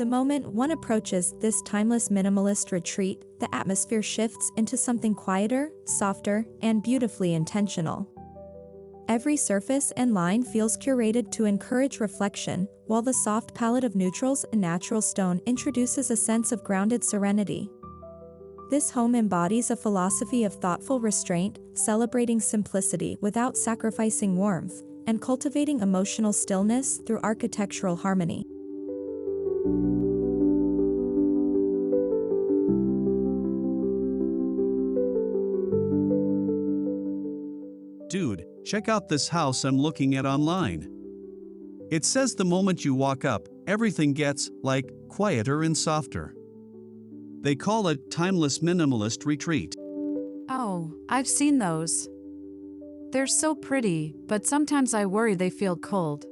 The moment one approaches this timeless minimalist retreat, the atmosphere shifts into something quieter, softer, and beautifully intentional. Every surface and line feels curated to encourage reflection, while the soft palette of neutrals and natural stone introduces a sense of grounded serenity. This home embodies a philosophy of thoughtful restraint, celebrating simplicity without sacrificing warmth, and cultivating emotional stillness through architectural harmony. Dude, check out this house I'm looking at online. It says the moment you walk up, everything gets, like, quieter and softer. They call it Timeless Minimalist Retreat. Oh, I've seen those. They're so pretty, but sometimes I worry they feel cold.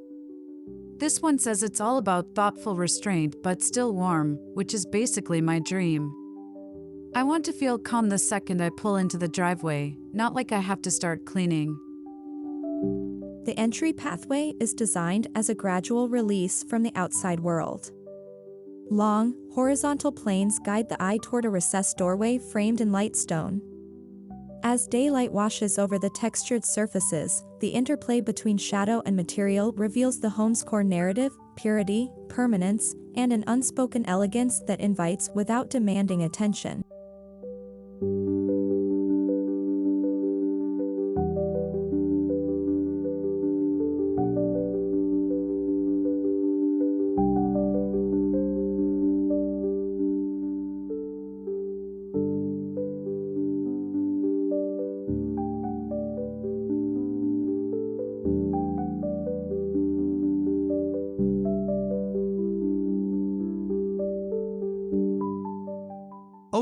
This one says it's all about thoughtful restraint but still warm, which is basically my dream. I want to feel calm the second I pull into the driveway, not like I have to start cleaning. The entry pathway is designed as a gradual release from the outside world. Long, horizontal planes guide the eye toward a recessed doorway framed in light stone. As daylight washes over the textured surfaces, the interplay between shadow and material reveals the home's core narrative, purity, permanence, and an unspoken elegance that invites without demanding attention.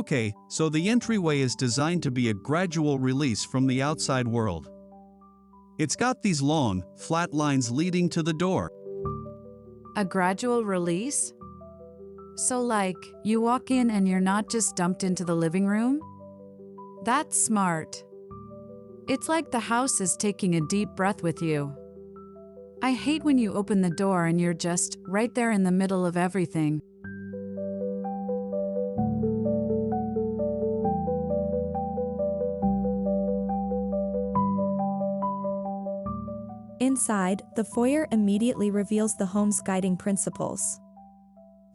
Okay, so the entryway is designed to be a gradual release from the outside world. It's got these long, flat lines leading to the door. A gradual release? So like, you walk in and you're not just dumped into the living room? That's smart. It's like the house is taking a deep breath with you. I hate when you open the door and you're just right there in the middle of everything. Inside, the foyer immediately reveals the home's guiding principles.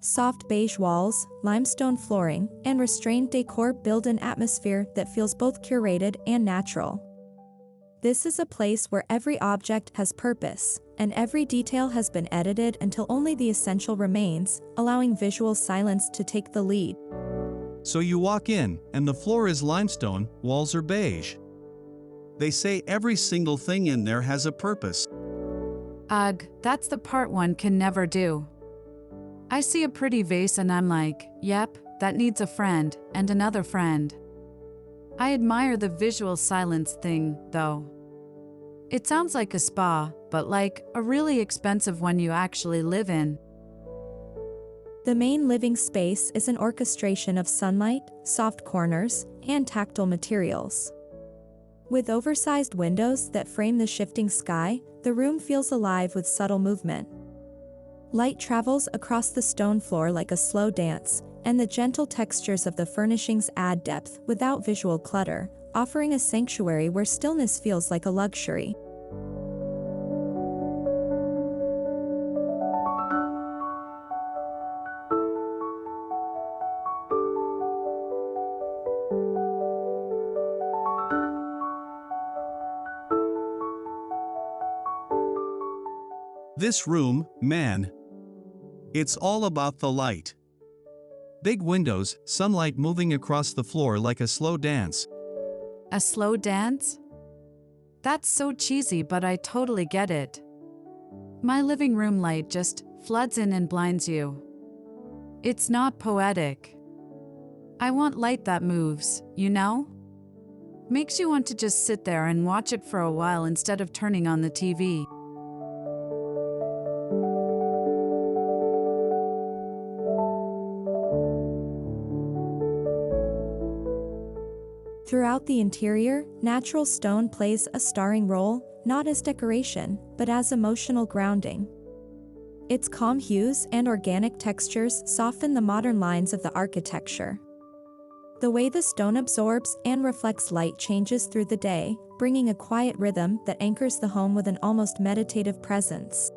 Soft beige walls, limestone flooring, and restrained decor build an atmosphere that feels both curated and natural. This is a place where every object has purpose, and every detail has been edited until only the essential remains, allowing visual silence to take the lead. So you walk in, and the floor is limestone, walls are beige. They say every single thing in there has a purpose. Ugh, that's the part one can never do. I see a pretty vase and I'm like, yep, that needs a friend, and another friend. I admire the visual silence thing, though. It sounds like a spa, but like a really expensive one you actually live in. The main living space is an orchestration of sunlight, soft corners, and tactile materials. With oversized windows that frame the shifting sky, the room feels alive with subtle movement. Light travels across the stone floor like a slow dance, and the gentle textures of the furnishings add depth without visual clutter, offering a sanctuary where stillness feels like a luxury. This room, man. It's all about the light. Big windows, sunlight moving across the floor like a slow dance. A slow dance? That's so cheesy, but I totally get it. My living room light just floods in and blinds you. It's not poetic. I want light that moves, you know? Makes you want to just sit there and watch it for a while instead of turning on the TV. Throughout the interior, natural stone plays a starring role, not as decoration, but as emotional grounding. Its calm hues and organic textures soften the modern lines of the architecture. The way the stone absorbs and reflects light changes through the day, bringing a quiet rhythm that anchors the home with an almost meditative presence.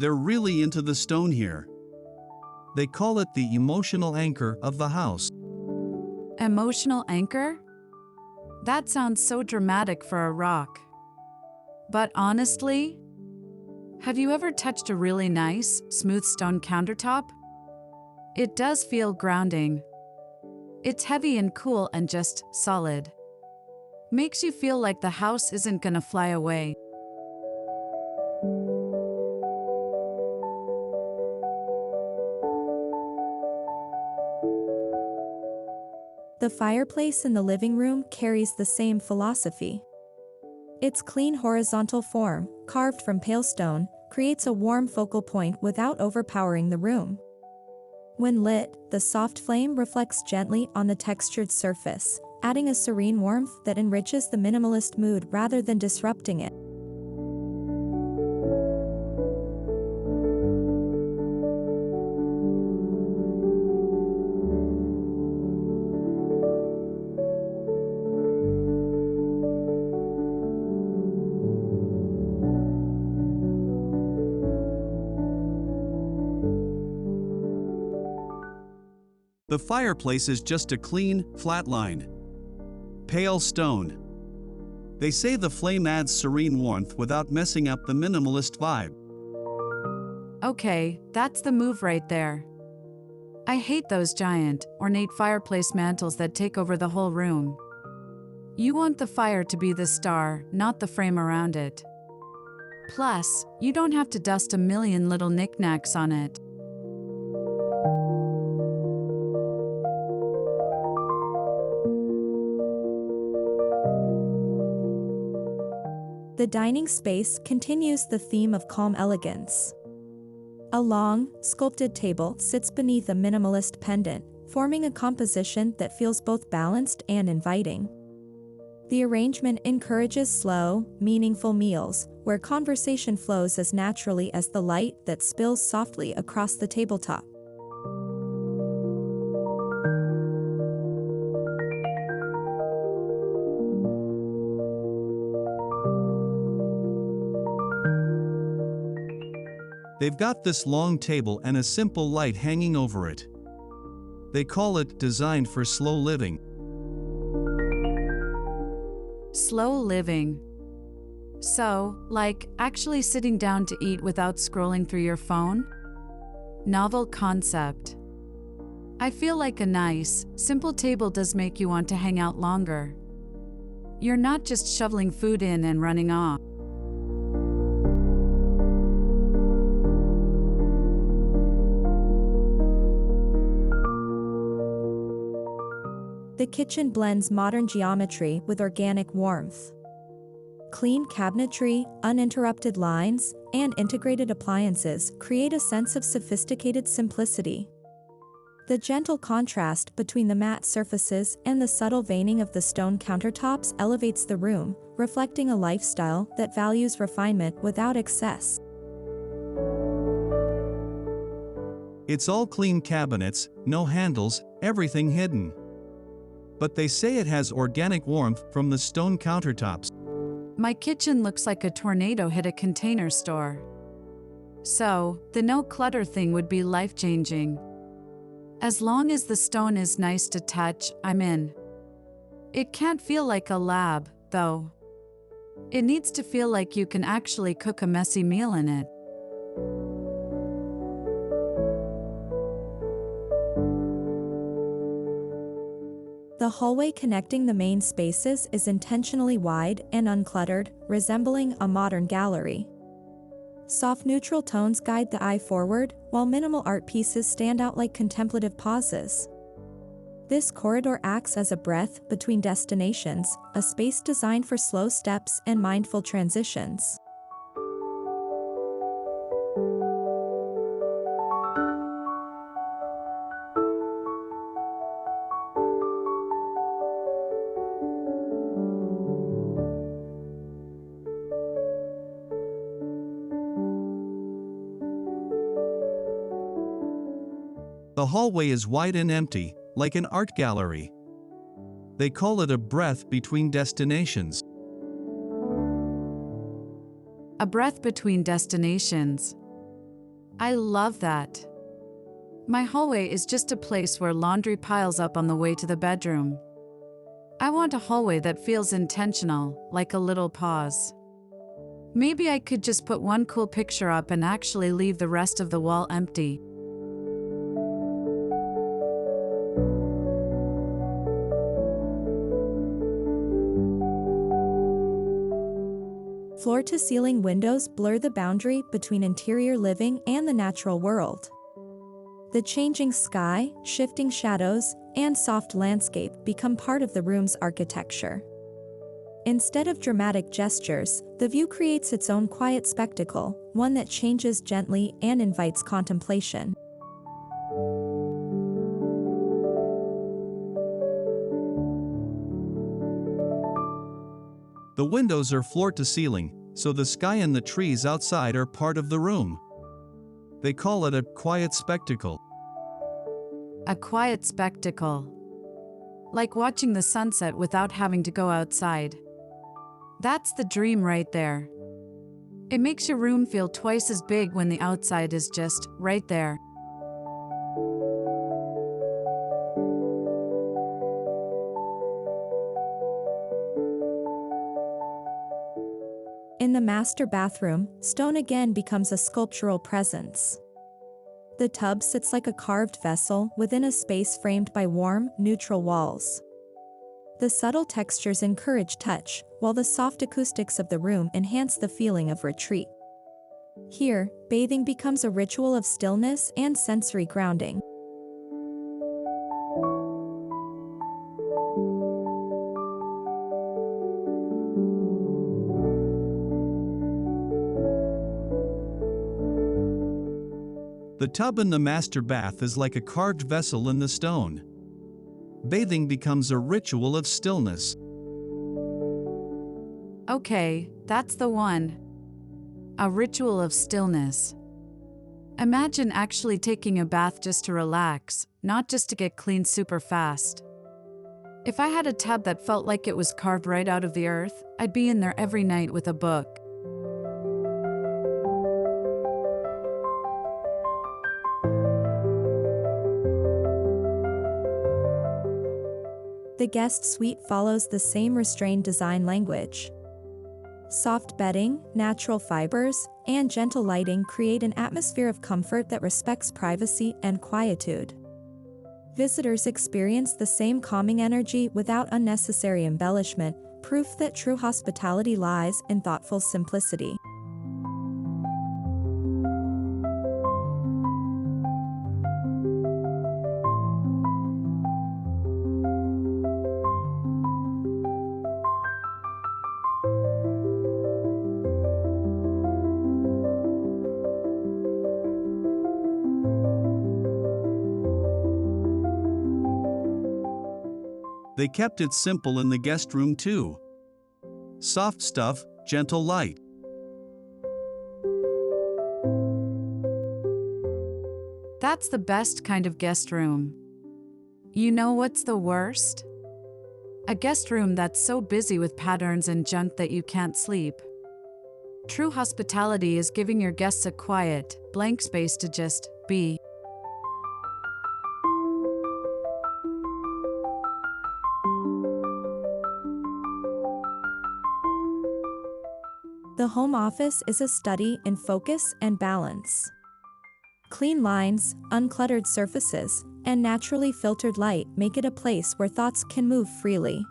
They're really into the stone here. They call it the emotional anchor of the house. Emotional anchor? That sounds so dramatic for a rock. But honestly, have you ever touched a really nice, smooth stone countertop? It does feel grounding. It's heavy and cool and just solid. Makes you feel like the house isn't gonna fly away. The fireplace in the living room carries the same philosophy. Its clean horizontal form, carved from pale stone, creates a warm focal point without overpowering the room. When lit, the soft flame reflects gently on the textured surface, adding a serene warmth that enriches the minimalist mood rather than disrupting it. The fireplace is just a clean, flat line. Pale stone. They say the flame adds serene warmth without messing up the minimalist vibe. Okay, that's the move right there. I hate those giant, ornate fireplace mantles that take over the whole room. You want the fire to be the star, not the frame around it. Plus, you don't have to dust a million little knickknacks on it. The dining space continues the theme of calm elegance. A long, sculpted table sits beneath a minimalist pendant, forming a composition that feels both balanced and inviting. The arrangement encourages slow, meaningful meals, where conversation flows as naturally as the light that spills softly across the tabletop. They've got this long table and a simple light hanging over it. They call it designed for slow living. Slow living. So, like, actually sitting down to eat without scrolling through your phone? Novel concept. I feel like a nice, simple table does make you want to hang out longer. You're not just shoveling food in and running off. The kitchen blends modern geometry with organic warmth. Clean cabinetry, uninterrupted lines, and integrated appliances create a sense of sophisticated simplicity. The gentle contrast between the matte surfaces and the subtle veining of the stone countertops elevates the room, reflecting a lifestyle that values refinement without excess. It's all clean cabinets, no handles, everything hidden. But they say it has organic warmth from the stone countertops. My kitchen looks like a tornado hit a container store. So, the no clutter thing would be life-changing. As long as the stone is nice to touch, I'm in. It can't feel like a lab, though. It needs to feel like you can actually cook a messy meal in it. The hallway connecting the main spaces is intentionally wide and uncluttered, resembling a modern gallery. Soft neutral tones guide the eye forward, while minimal art pieces stand out like contemplative pauses. This corridor acts as a breath between destinations, a space designed for slow steps and mindful transitions. The hallway is wide and empty, like an art gallery. They call it a breath between destinations. A breath between destinations. I love that. My hallway is just a place where laundry piles up on the way to the bedroom. I want a hallway that feels intentional, like a little pause. Maybe I could just put one cool picture up and actually leave the rest of the wall empty. Floor-to-ceiling windows blur the boundary between interior living and the natural world. The changing sky, shifting shadows, and soft landscape become part of the room's architecture. Instead of dramatic gestures, the view creates its own quiet spectacle, one that changes gently and invites contemplation. The windows are floor to ceiling, so the sky and the trees outside are part of the room. They call it a quiet spectacle. A quiet spectacle. Like watching the sunset without having to go outside. That's the dream right there. It makes your room feel twice as big when the outside is just right there. In the master bathroom, stone again becomes a sculptural presence. The tub sits like a carved vessel within a space framed by warm, neutral walls. The subtle textures encourage touch, while the soft acoustics of the room enhance the feeling of retreat. Here, bathing becomes a ritual of stillness and sensory grounding. The tub in the master bath is like a carved vessel in the stone. Bathing becomes a ritual of stillness. Okay, that's the one. A ritual of stillness. Imagine actually taking a bath just to relax, not just to get clean super fast. If I had a tub that felt like it was carved right out of the earth, I'd be in there every night with a book. The guest suite follows the same restrained design language. Soft bedding, natural fibers, and gentle lighting create an atmosphere of comfort that respects privacy and quietude. Visitors experience the same calming energy without unnecessary embellishment, proof that true hospitality lies in thoughtful simplicity. They kept it simple in the guest room too. Soft stuff, gentle light. That's the best kind of guest room. You know what's the worst? A guest room that's so busy with patterns and junk that you can't sleep. True hospitality is giving your guests a quiet, blank space to just be. The home office is a study in focus and balance. Clean lines, uncluttered surfaces, and naturally filtered light make it a place where thoughts can move freely.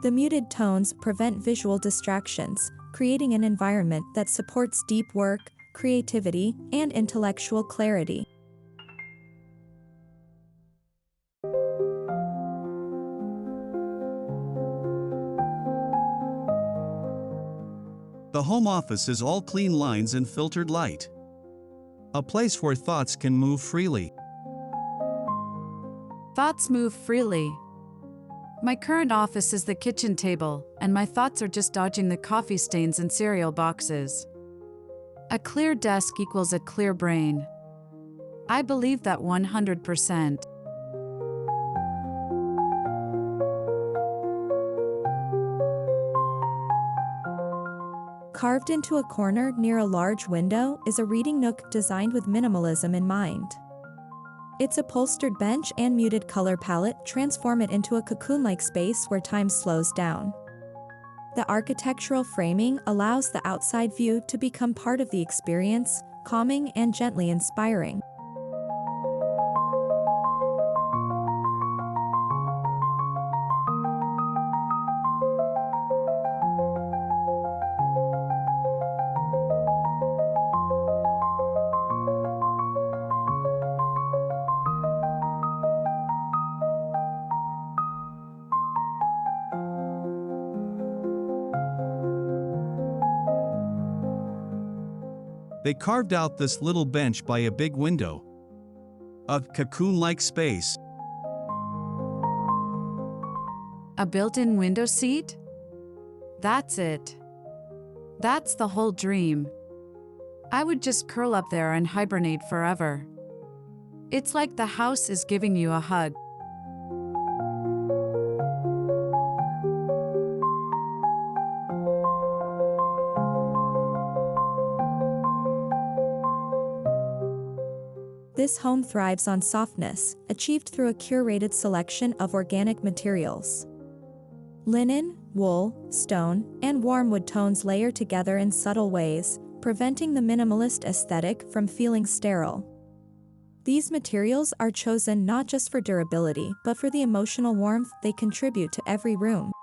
The muted tones prevent visual distractions, creating an environment that supports deep work, creativity, and intellectual clarity. The home office is all clean lines and filtered light. A place where thoughts can move freely. Thoughts move freely. My current office is the kitchen table, and my thoughts are just dodging the coffee stains and cereal boxes. A clear desk equals a clear brain. I believe that 100%. Carved into a corner near a large window is a reading nook designed with minimalism in mind. Its upholstered bench and muted color palette transform it into a cocoon-like space where time slows down. The architectural framing allows the outside view to become part of the experience, calming and gently inspiring. They carved out this little bench by a big window. A cocoon-like space. A built-in window seat? That's it. That's the whole dream. I would just curl up there and hibernate forever. It's like the house is giving you a hug. This home thrives on softness, achieved through a curated selection of organic materials. Linen, wool, stone, and warm wood tones layer together in subtle ways, preventing the minimalist aesthetic from feeling sterile. These materials are chosen not just for durability, but for the emotional warmth they contribute to every room.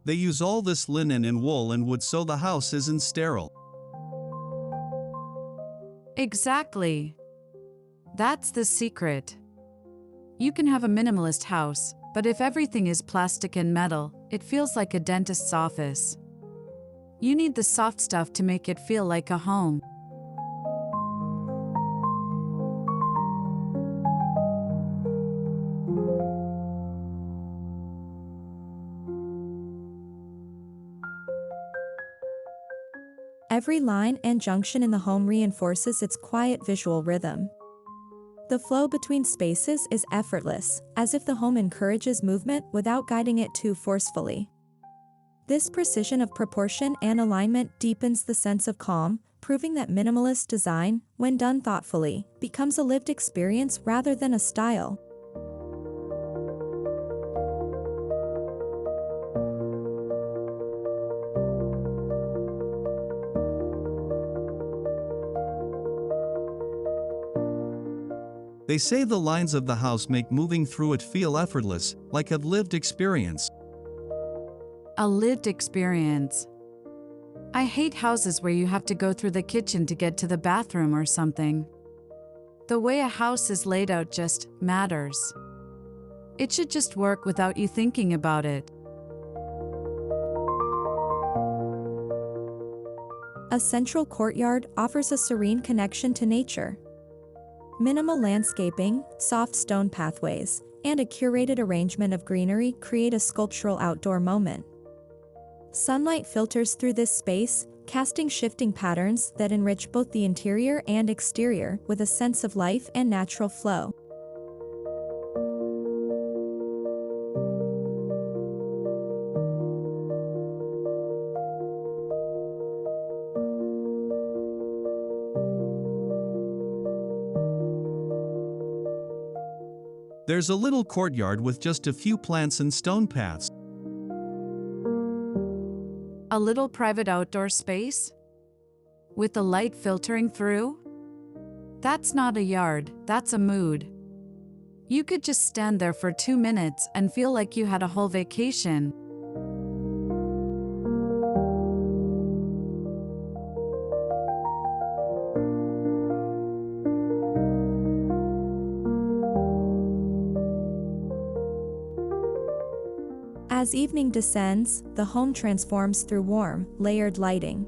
They use all this linen and wool and wood so the house isn't sterile. Exactly. That's the secret. You can have a minimalist house, but if everything is plastic and metal, it feels like a dentist's office. You need the soft stuff to make it feel like a home. Every line and junction in the home reinforces its quiet visual rhythm. The flow between spaces is effortless, as if the home encourages movement without guiding it too forcefully. This precision of proportion and alignment deepens the sense of calm, proving that minimalist design, when done thoughtfully, becomes a lived experience rather than a style. They say the lines of the house make moving through it feel effortless, like a lived experience. A lived experience. I hate houses where you have to go through the kitchen to get to the bathroom or something. The way a house is laid out just matters. It should just work without you thinking about it. A central courtyard offers a serene connection to nature. Minimal landscaping, soft stone pathways, and a curated arrangement of greenery create a sculptural outdoor moment. Sunlight filters through this space, casting shifting patterns that enrich both the interior and exterior with a sense of life and natural flow. There's a little courtyard with just a few plants and stone paths. A little private outdoor space? With the light filtering through? That's not a yard, that's a mood. You could just stand there for 2 minutes and feel like you had a whole vacation. As evening descends, the home transforms through warm, layered lighting.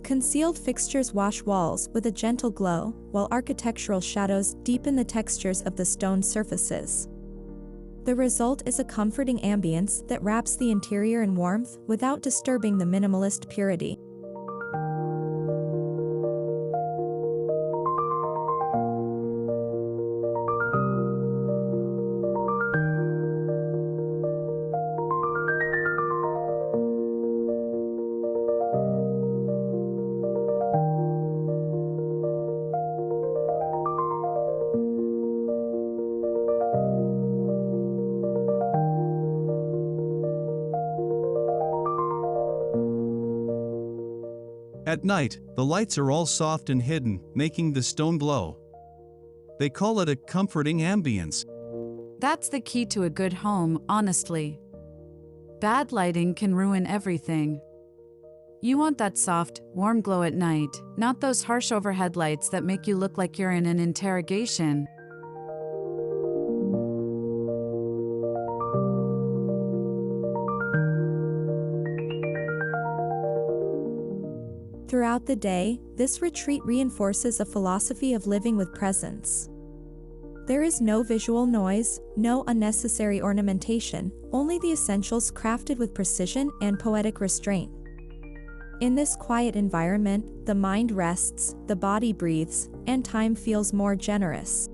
Concealed fixtures wash walls with a gentle glow, while architectural shadows deepen the textures of the stone surfaces. The result is a comforting ambience that wraps the interior in warmth without disturbing the minimalist purity. At night, the lights are all soft and hidden, making the stone glow. They call it a comforting ambience. That's the key to a good home, honestly. Bad lighting can ruin everything. You want that soft, warm glow at night, not those harsh overhead lights that make you look like you're in an interrogation. Throughout the day, this retreat reinforces a philosophy of living with presence. There is no visual noise, no unnecessary ornamentation, only the essentials crafted with precision and poetic restraint. In this quiet environment, the mind rests, the body breathes, and time feels more generous.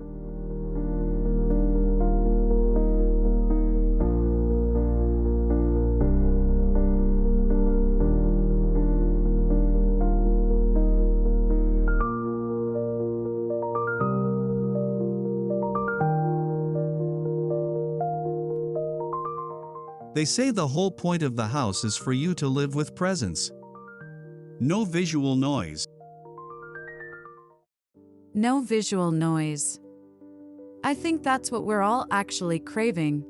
They say the whole point of the house is for you to live with presence. No visual noise. No visual noise. I think that's what we're all actually craving.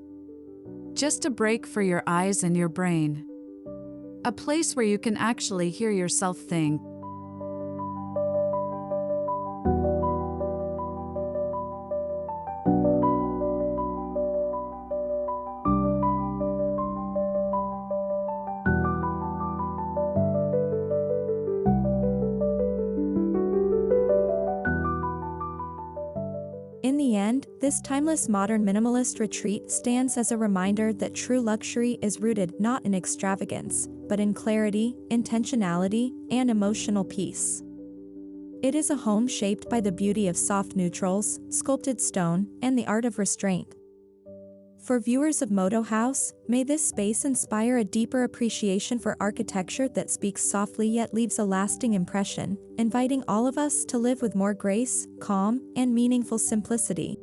Just a break for your eyes and your brain. A place where you can actually hear yourself think. In the end, this timeless modern minimalist retreat stands as a reminder that true luxury is rooted not in extravagance, but in clarity, intentionality, and emotional peace. It is a home shaped by the beauty of soft neutrals, sculpted stone, and the art of restraint. For viewers of Modo Haus, may this space inspire a deeper appreciation for architecture that speaks softly yet leaves a lasting impression, inviting all of us to live with more grace, calm, and meaningful simplicity.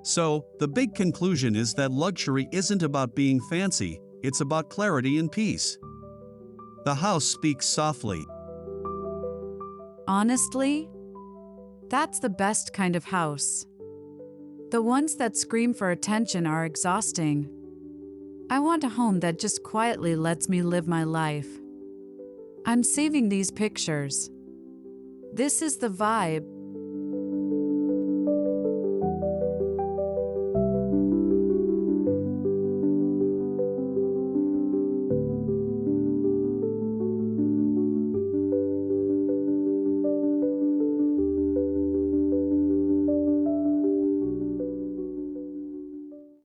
So, the big conclusion is that luxury isn't about being fancy, it's about clarity and peace. The house speaks softly. Honestly, that's the best kind of house. The ones that scream for attention are exhausting. I want a home that just quietly lets me live my life. I'm saving these pictures. This is the vibe.